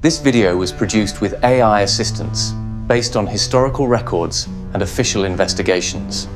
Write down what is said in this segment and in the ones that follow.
This video was produced with AI assistance, based on historical records and official investigations.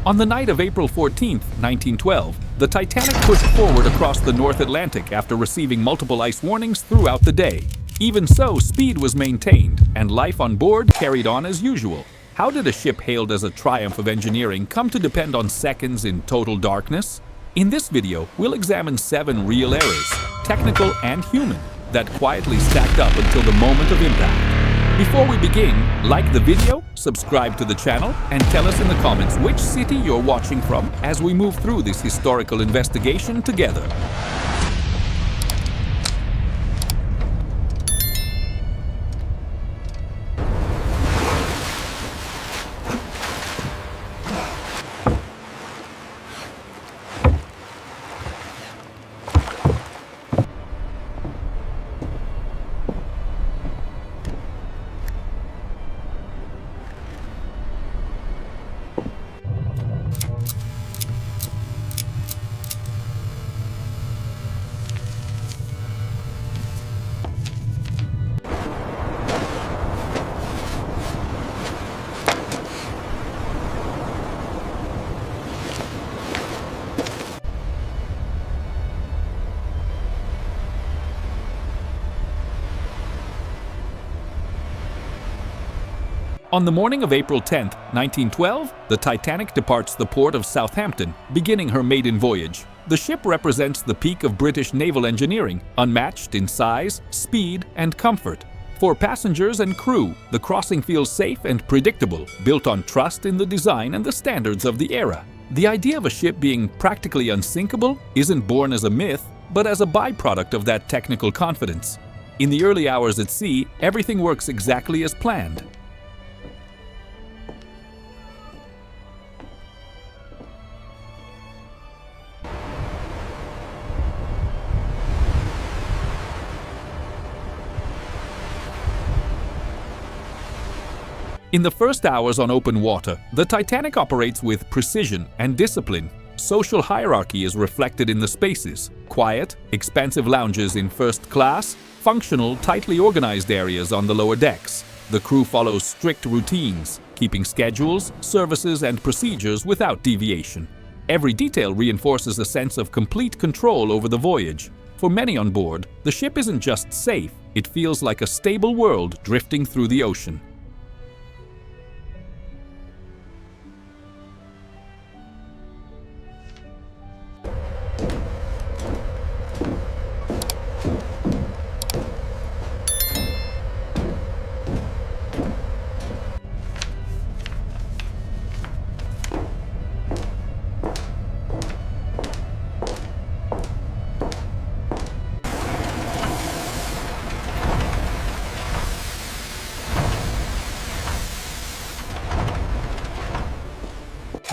On the night of April 14, 1912, the Titanic pushed forward across the North Atlantic after receiving multiple ice warnings throughout the day. Even so, speed was maintained, and life on board carried on as usual. How did a ship hailed as a triumph of engineering come to depend on seconds in total darkness? In this video, we'll examine 7 real errors, technical and human, that quietly stacked up until the moment of impact. Before we begin, like the video, subscribe to the channel, and tell us in the comments which city you're watching from as we move through this historical investigation together. On the morning of April 10, 1912, the Titanic departs the port of Southampton, beginning her maiden voyage. The ship represents the peak of British naval engineering, unmatched in size, speed, and comfort. For passengers and crew, the crossing feels safe and predictable, built on trust in the design and the standards of the era. The idea of a ship being practically unsinkable isn't born as a myth, but as a byproduct of that technical confidence. In the early hours at sea, everything works exactly as planned. In the first hours on open water, the Titanic operates with precision and discipline. Social hierarchy is reflected in the spaces: quiet, expansive lounges in first class, functional, tightly organized areas on the lower decks. The crew follows strict routines, keeping schedules, services, and procedures without deviation. Every detail reinforces a sense of complete control over the voyage. For many on board, the ship isn't just safe, it feels like a stable world drifting through the ocean.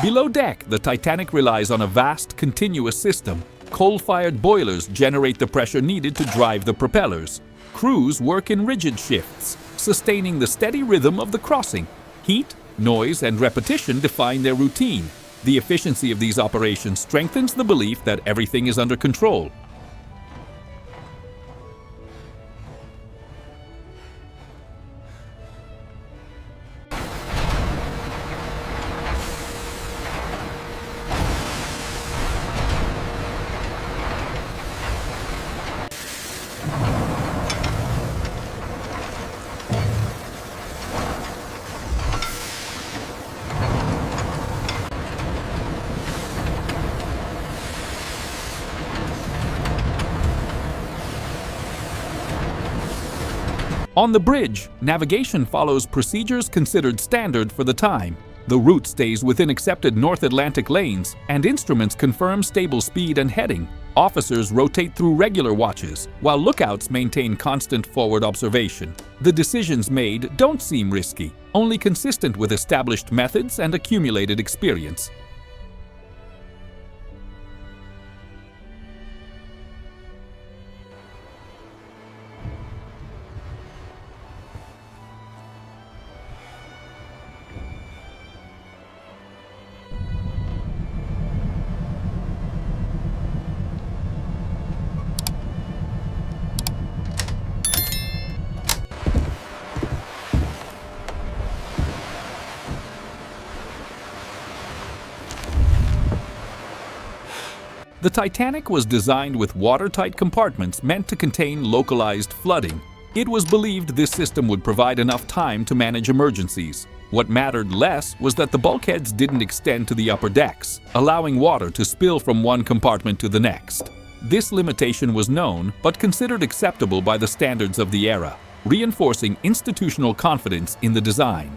Below deck, the Titanic relies on a vast, continuous system. Coal-fired boilers generate the pressure needed to drive the propellers. Crews work in rigid shifts, sustaining the steady rhythm of the crossing. Heat, noise, and repetition define their routine. The efficiency of these operations strengthens the belief that everything is under control. On the bridge, navigation follows procedures considered standard for the time. The route stays within accepted North Atlantic lanes, and instruments confirm stable speed and heading. Officers rotate through regular watches, while lookouts maintain constant forward observation. The decisions made don't seem risky, only consistent with established methods and accumulated experience. The Titanic was designed with watertight compartments meant to contain localized flooding. It was believed this system would provide enough time to manage emergencies. What mattered less was that the bulkheads didn't extend to the upper decks, allowing water to spill from one compartment to the next. This limitation was known but considered acceptable by the standards of the era, reinforcing institutional confidence in the design.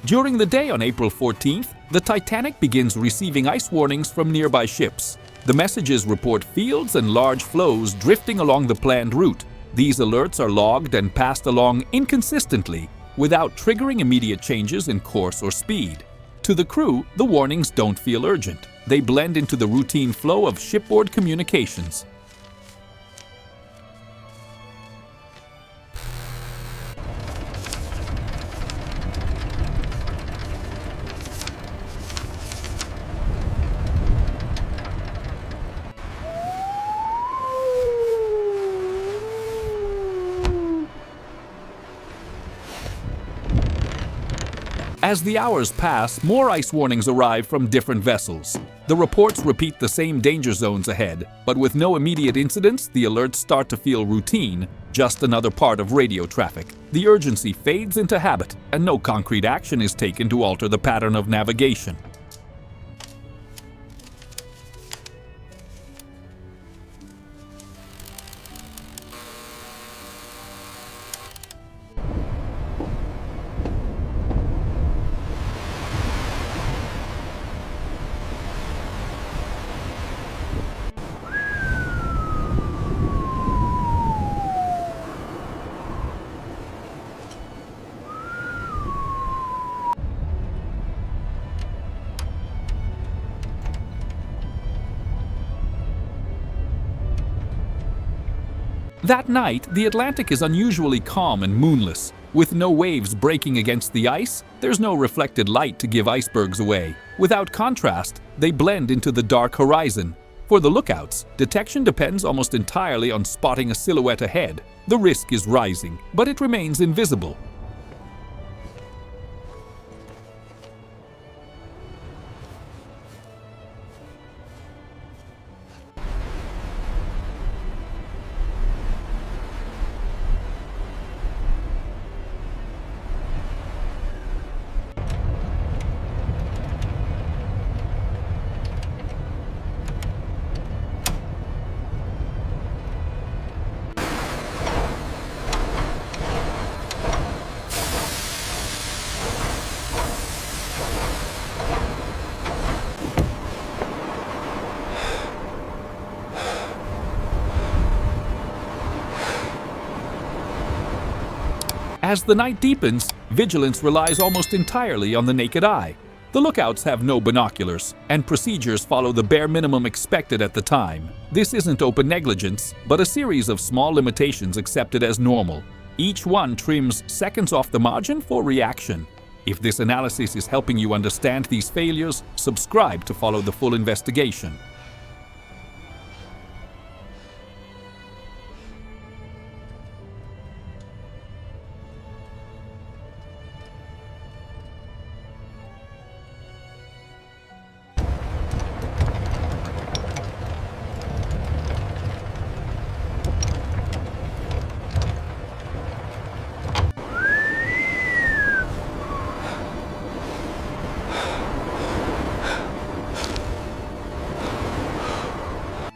During the day on April 14th, the Titanic begins receiving ice warnings from nearby ships. The messages report fields and large floes drifting along the planned route. These alerts are logged and passed along inconsistently, without triggering immediate changes in course or speed. To the crew, the warnings don't feel urgent. They blend into the routine flow of shipboard communications. As the hours pass, more ice warnings arrive from different vessels. The reports repeat the same danger zones ahead, but with no immediate incidents, the alerts start to feel routine, just another part of radio traffic. The urgency fades into habit, and no concrete action is taken to alter the pattern of navigation. That night, the Atlantic is unusually calm and moonless. With no waves breaking against the ice, there's no reflected light to give icebergs away. Without contrast, they blend into the dark horizon. For the lookouts, detection depends almost entirely on spotting a silhouette ahead. The risk is rising, but it remains invisible. As the night deepens, vigilance relies almost entirely on the naked eye. The lookouts have no binoculars, and procedures follow the bare minimum expected at the time. This isn't open negligence, but a series of small limitations accepted as normal. Each one trims seconds off the margin for reaction. If this analysis is helping you understand these failures, subscribe to follow the full investigation.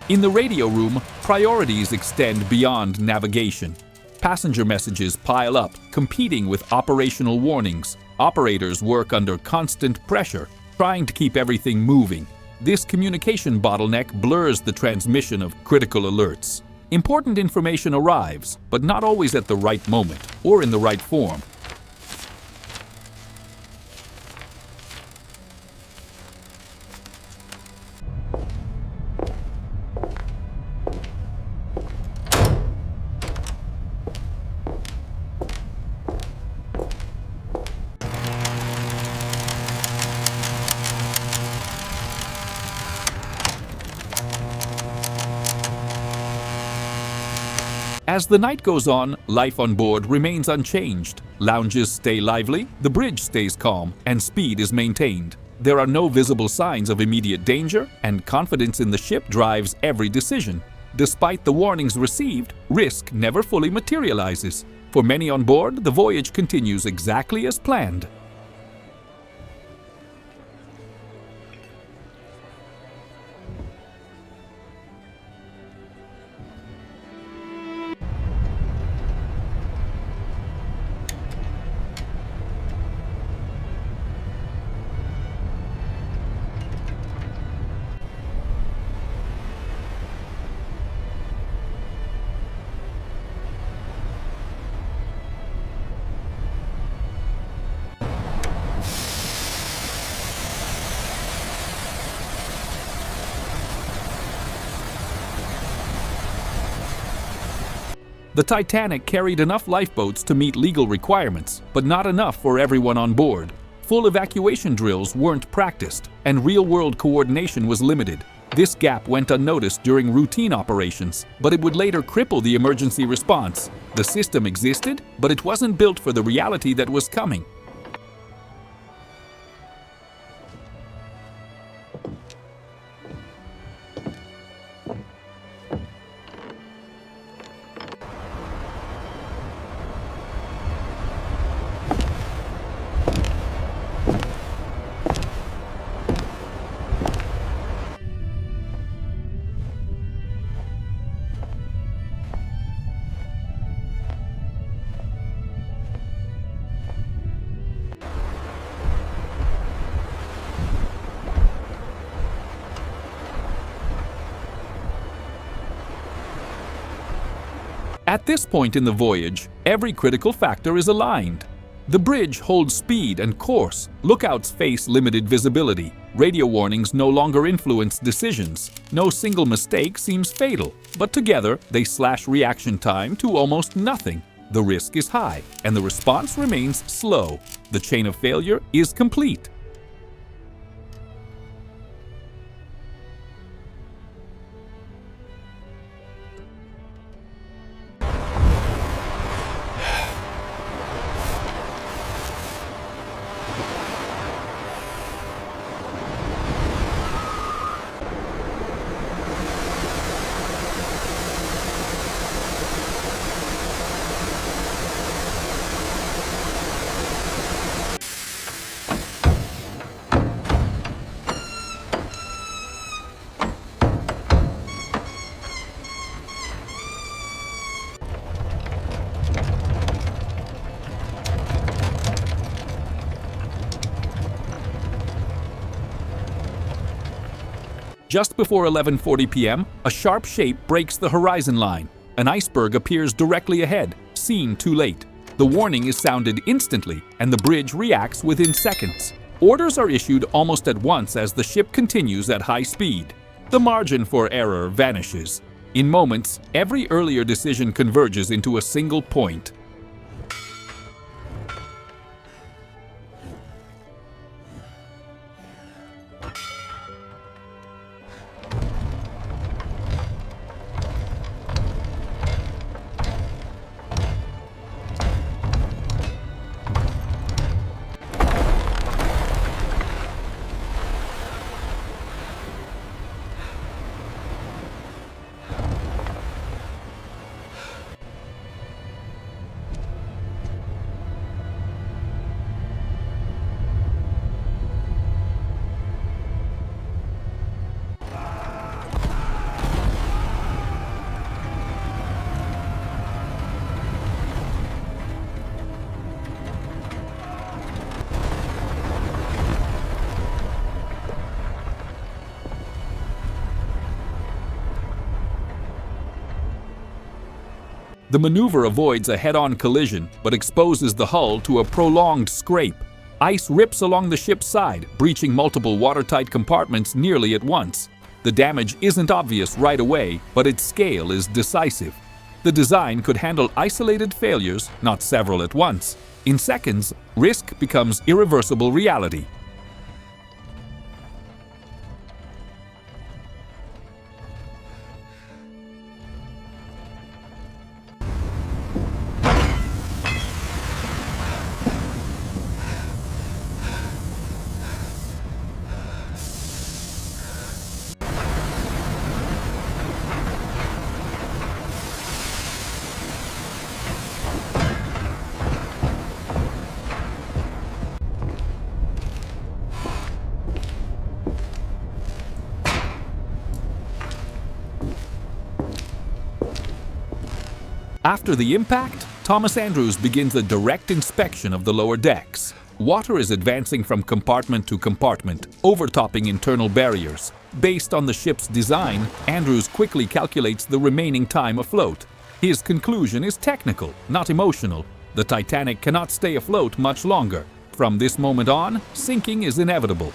In the radio room, priorities extend beyond navigation. Passenger messages pile up, competing with operational warnings. Operators work under constant pressure, trying to keep everything moving. This communication bottleneck blurs the transmission of critical alerts. Important information arrives, but not always at the right moment or in the right form. As the night goes on, life on board remains unchanged. Lounges stay lively, the bridge stays calm, and speed is maintained. There are no visible signs of immediate danger, and confidence in the ship drives every decision. Despite the warnings received, risk never fully materializes. For many on board, the voyage continues exactly as planned. The Titanic carried enough lifeboats to meet legal requirements, but not enough for everyone on board. Full evacuation drills weren't practiced, and real-world coordination was limited. This gap went unnoticed during routine operations, but it would later cripple the emergency response. The system existed, but it wasn't built for the reality that was coming. At this point in the voyage, every critical factor is aligned. The bridge holds speed and course, lookouts face limited visibility, radio warnings no longer influence decisions, no single mistake seems fatal, but together they slash reaction time to almost nothing. The risk is high, and the response remains slow. The chain of failure is complete. Just before 11:40 p.m., a sharp shape breaks the horizon line. An iceberg appears directly ahead, seen too late. The warning is sounded instantly, and the bridge reacts within seconds. Orders are issued almost at once as the ship continues at high speed. The margin for error vanishes. In moments, every earlier decision converges into a single point. The maneuver avoids a head-on collision, but exposes the hull to a prolonged scrape. Ice rips along the ship's side, breaching multiple watertight compartments nearly at once. The damage isn't obvious right away, but its scale is decisive. The design could handle isolated failures, not several at once. In seconds, risk becomes irreversible reality. After the impact, Thomas Andrews begins a direct inspection of the lower decks. Water is advancing from compartment to compartment, overtopping internal barriers. Based on the ship's design, Andrews quickly calculates the remaining time afloat. His conclusion is technical, not emotional. The Titanic cannot stay afloat much longer. From this moment on, sinking is inevitable.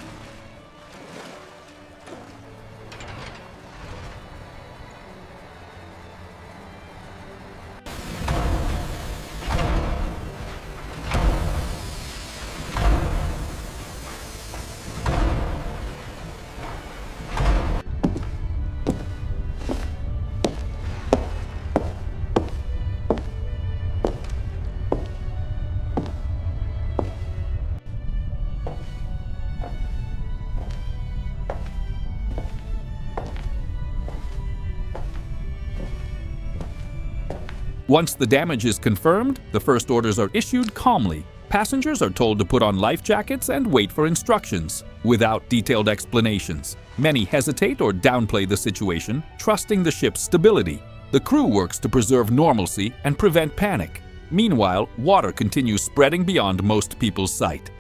Once the damage is confirmed, the first orders are issued calmly. Passengers are told to put on life jackets and wait for instructions, without detailed explanations. Many hesitate or downplay the situation, trusting the ship's stability. The crew works to preserve normalcy and prevent panic. Meanwhile, water continues spreading beyond most people's sight.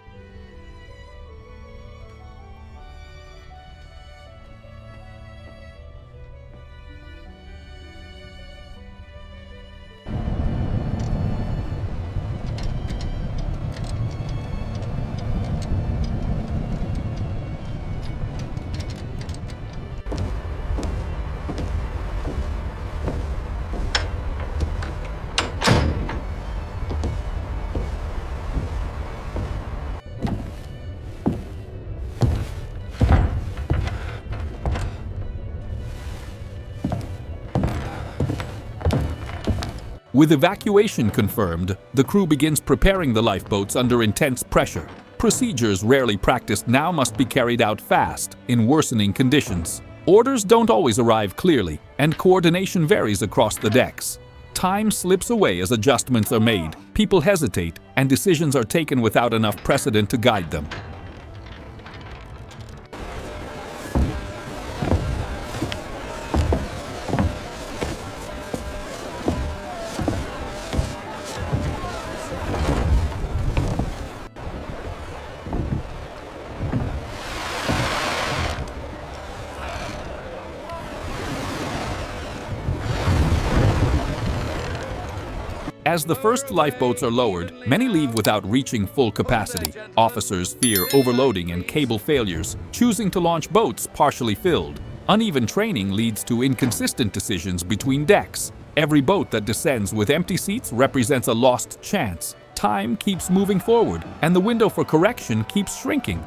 With evacuation confirmed, the crew begins preparing the lifeboats under intense pressure. Procedures rarely practiced now must be carried out fast, in worsening conditions. Orders don't always arrive clearly, and coordination varies across the decks. Time slips away as adjustments are made, people hesitate, and decisions are taken without enough precedent to guide them. As the first lifeboats are lowered, many leave without reaching full capacity. Officers fear overloading and cable failures, choosing to launch boats partially filled. Uneven training leads to inconsistent decisions between decks. Every boat that descends with empty seats represents a lost chance. Time keeps moving forward, and the window for correction keeps shrinking.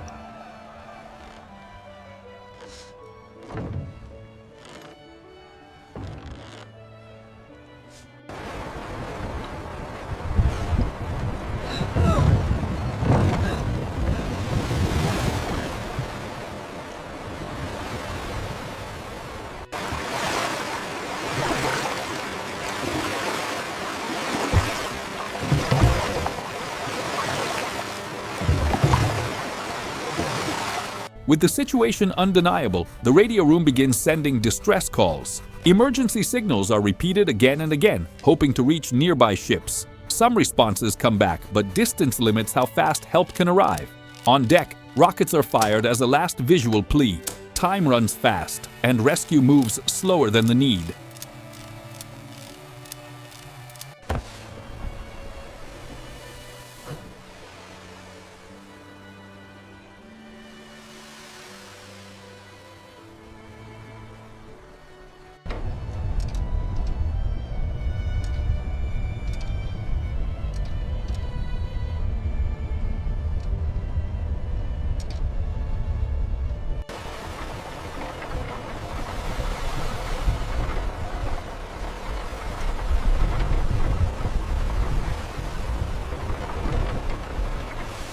With the situation undeniable, the radio room begins sending distress calls. Emergency signals are repeated again and again, hoping to reach nearby ships. Some responses come back, but distance limits how fast help can arrive. On deck, rockets are fired as a last visual plea. Time runs fast, and rescue moves slower than the need.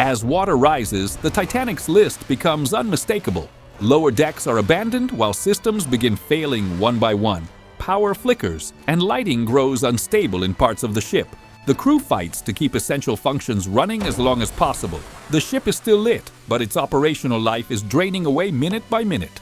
As water rises, the Titanic's list becomes unmistakable. Lower decks are abandoned while systems begin failing one by one. Power flickers, and lighting grows unstable in parts of the ship. The crew fights to keep essential functions running as long as possible. The ship is still lit, but its operational life is draining away minute by minute.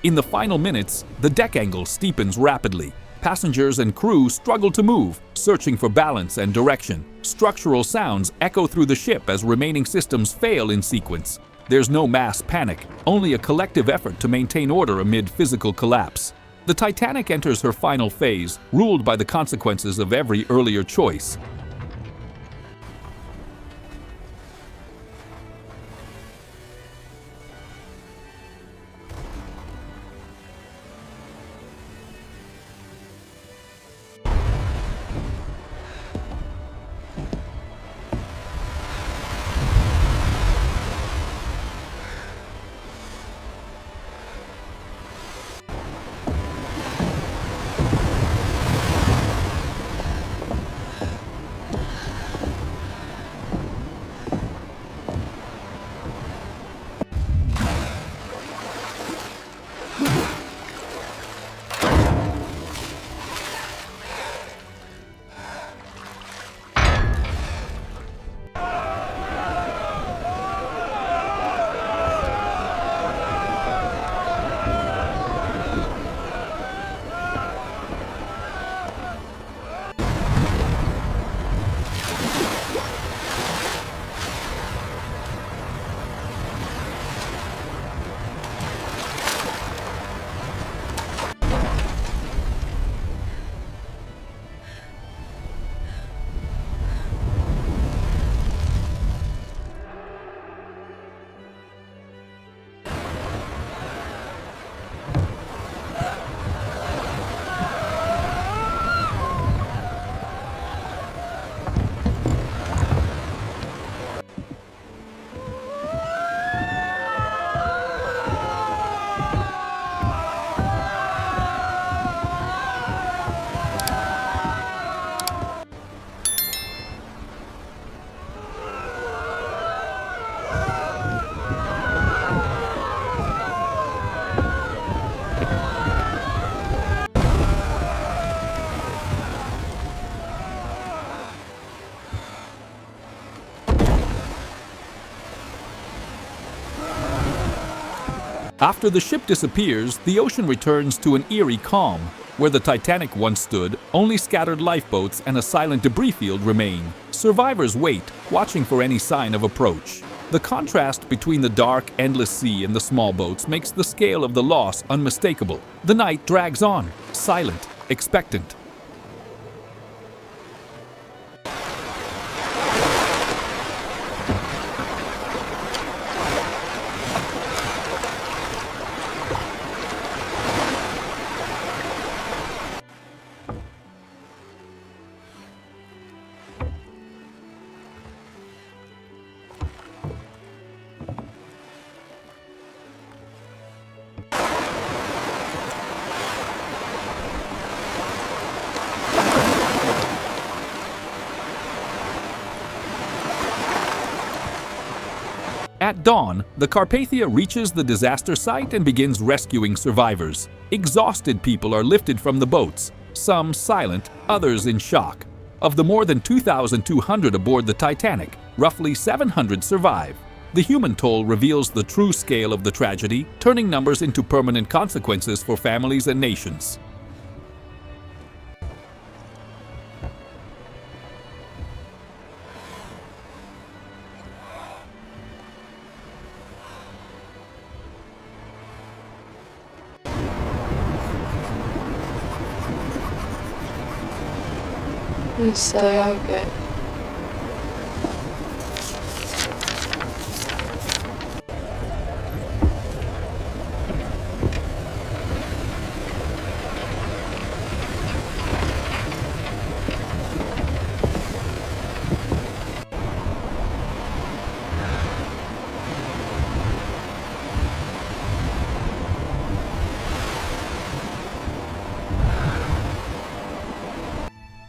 In the final minutes, the deck angle steepens rapidly. Passengers and crew struggle to move, searching for balance and direction. Structural sounds echo through the ship as remaining systems fail in sequence. There's no mass panic, only a collective effort to maintain order amid physical collapse. The Titanic enters her final phase, ruled by the consequences of every earlier choice. After the ship disappears, the ocean returns to an eerie calm. Where the Titanic once stood, only scattered lifeboats and a silent debris field remain. Survivors wait, watching for any sign of approach. The contrast between the dark, endless sea and the small boats makes the scale of the loss unmistakable. The night drags on, silent, expectant. At dawn, the Carpathia reaches the disaster site and begins rescuing survivors. Exhausted people are lifted from the boats, some silent, others in shock. Of the more than 2,200 aboard the Titanic, roughly 700 survive. The human toll reveals the true scale of the tragedy, turning numbers into permanent consequences for families and nations. I'm so okay.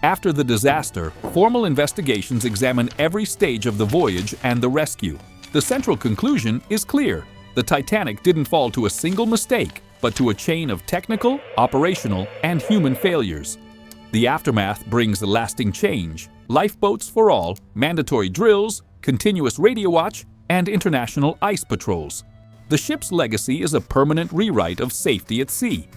After the disaster, formal investigations examine every stage of the voyage and the rescue. The central conclusion is clear. The Titanic didn't fall to a single mistake, but to a chain of technical, operational, and human failures. The aftermath brings a lasting change: lifeboats for all, mandatory drills, continuous radio watch, and international ice patrols. The ship's legacy is a permanent rewrite of safety at sea.